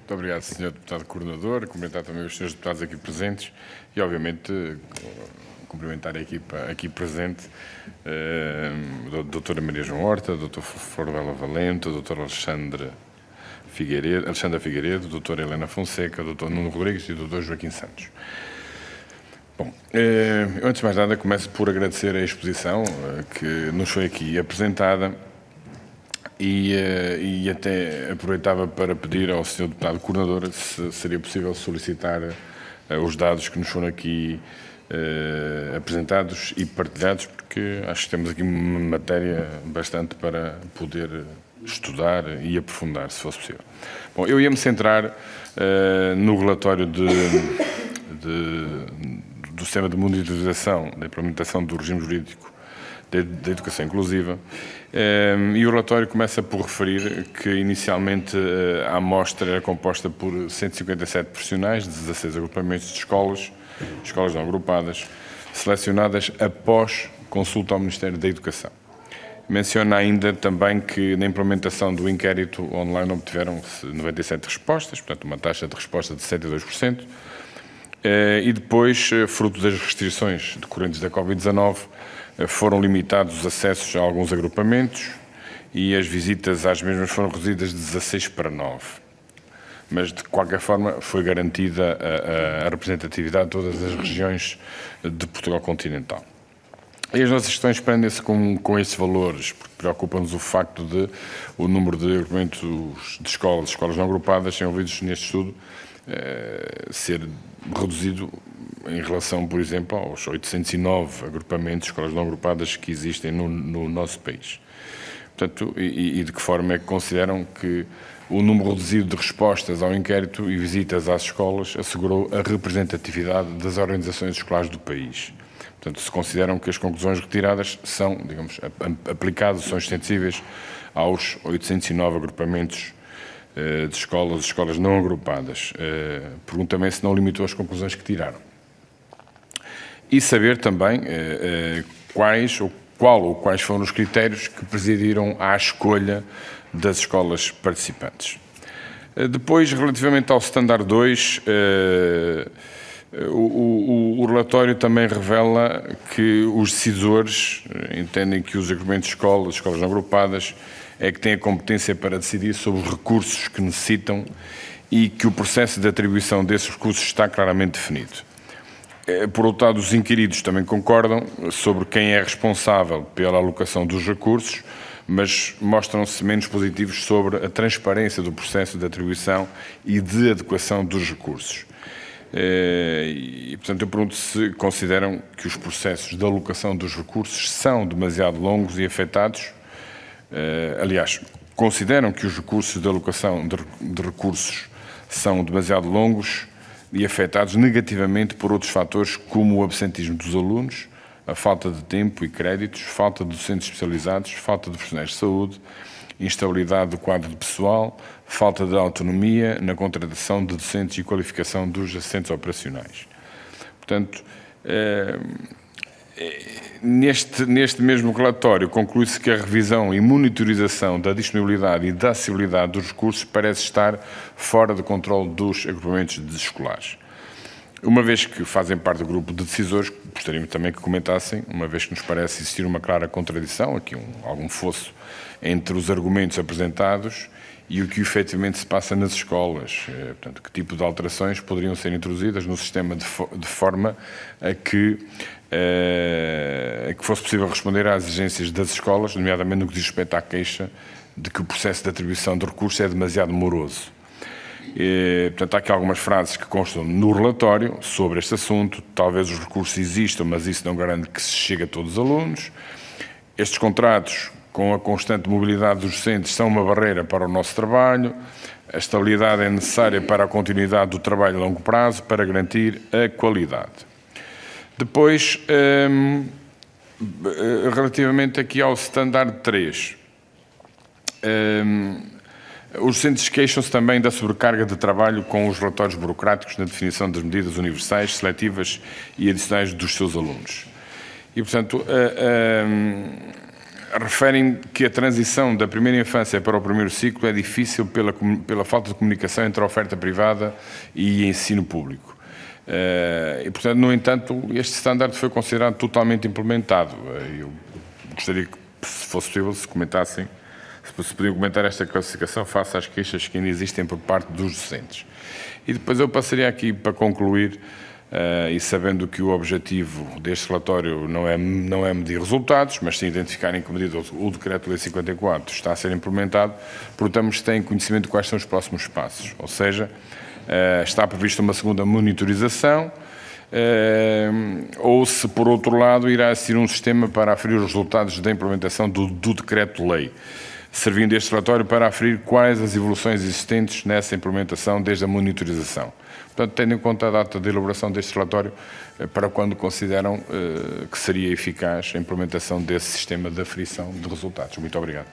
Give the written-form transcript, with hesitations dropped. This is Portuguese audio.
Muito obrigado, Sr. Deputado Coordenador, cumprimentar também os Srs. Deputados aqui presentes e, obviamente, cumprimentar a equipa aqui presente, a doutora Maria João Horta, a doutora Florbela Valente, a doutora Alexandra Figueiredo, a doutora Helena Fonseca, o doutor Nuno Rodrigues e o doutor Joaquim Santos. Bom, eu, antes de mais nada, começo por agradecer a exposição que nos foi aqui apresentada e até aproveitava para pedir ao Sr. Deputado Coordenador se seria possível solicitar os dados que nos foram aqui apresentados e partilhados, porque acho que temos aqui uma matéria bastante para poder estudar e aprofundar, se fosse possível. Bom, eu ia-me centrar no relatório do Sistema de Monitorização da Implementação do Regime Jurídico da Educação Inclusiva, e o relatório começa por referir que inicialmente a amostra era composta por 157 profissionais de 16 agrupamentos de escolas não agrupadas, selecionadas após consulta ao Ministério da Educação. Menciona ainda também que na implementação do inquérito online obtiveram-se 97 respostas, portanto uma taxa de resposta de 62%, e depois, fruto das restrições decorrentes da Covid-19, foram limitados os acessos a alguns agrupamentos e as visitas às mesmas foram reduzidas de 16 para 9. Mas, de qualquer forma, foi garantida a representatividade de todas as regiões de Portugal continental. E as nossas questões prendem-se com estes valores, porque preocupa-nos o facto de o número de agrupamentos de escolas não agrupadas envolvidos neste estudo ser reduzido em relação, por exemplo, aos 809 agrupamentos de escolas não agrupadas que existem no nosso país. Portanto, e de que forma é que consideram que o número reduzido de respostas ao inquérito e visitas às escolas assegurou a representatividade das organizações escolares do país? Portanto, se consideram que as conclusões retiradas são, digamos, aplicadas, são extensíveis aos 809 agrupamentos de escolas não agrupadas. Pergunto também se não limitou as conclusões que tiraram. E saber também quais foram os critérios que presidiram à escolha das escolas participantes. Depois, relativamente ao Standard 2, o relatório também revela que os decisores entendem que os agrupamentos de escolas não agrupadas, é que têm a competência para decidir sobre os recursos que necessitam e que o processo de atribuição desses recursos está claramente definido. Por outro lado, os inquiridos também concordam sobre quem é responsável pela alocação dos recursos, mas mostram-se menos positivos sobre a transparência do processo de atribuição e de adequação dos recursos. E, portanto, eu pergunto se consideram que os processos de alocação dos recursos são demasiado longos e afetados. Aliás, consideram que os recursos de alocação de recursos são demasiado longos e afetados negativamente por outros fatores como o absentismo dos alunos, a falta de tempo e créditos, falta de docentes especializados, falta de profissionais de saúde, instabilidade do quadro de pessoal, falta de autonomia na contratação de docentes e qualificação dos assistentes operacionais. Portanto, neste mesmo relatório conclui-se que a revisão e monitorização da disponibilidade e da acessibilidade dos recursos parece estar fora do controle dos agrupamentos escolares. Uma vez que fazem parte do grupo de decisores, gostaríamos também que comentassem, uma vez que nos parece existir uma clara contradição, aqui algum fosso entre os argumentos apresentados e o que efetivamente se passa nas escolas. Portanto, que tipo de alterações poderiam ser introduzidas no sistema de forma a que fosse possível responder às exigências das escolas, nomeadamente no que diz respeito à queixa de que o processo de atribuição de recursos é demasiado moroso. Portanto, há aqui algumas frases que constam no relatório sobre este assunto. Talvez os recursos existam, mas isso não garante que se chegue a todos os alunos. Estes contratos, com a constante mobilidade dos docentes, são uma barreira para o nosso trabalho. A estabilidade é necessária para a continuidade do trabalho a longo prazo, para garantir a qualidade. Depois, relativamente aqui ao Standard 3, os docentes queixam-se também da sobrecarga de trabalho com os relatórios burocráticos na definição das medidas universais, seletivas e adicionais dos seus alunos. E, portanto, referem que a transição da primeira infância para o primeiro ciclo é difícil pela falta de comunicação entre a oferta privada e ensino público. E, portanto, no entanto, este standard foi considerado totalmente implementado. Eu gostaria que, se fosse possível, se podiam comentar esta classificação face às queixas que ainda existem por parte dos docentes. E depois eu passaria aqui para concluir, e sabendo que o objetivo deste relatório não é medir resultados, mas sim identificar em que medida o Decreto-Lei 54 está a ser implementado, perguntamos se têm conhecimento de quais são os próximos passos. Ou seja, está prevista uma segunda monitorização, ou se, por outro lado, irá existir um sistema para aferir os resultados da implementação do Decreto-Lei, servindo este relatório para aferir quais as evoluções existentes nessa implementação desde a monitorização. Portanto, tendo em conta a data de elaboração deste relatório, para quando consideram que seria eficaz a implementação desse sistema de aferição de resultados. Muito obrigado.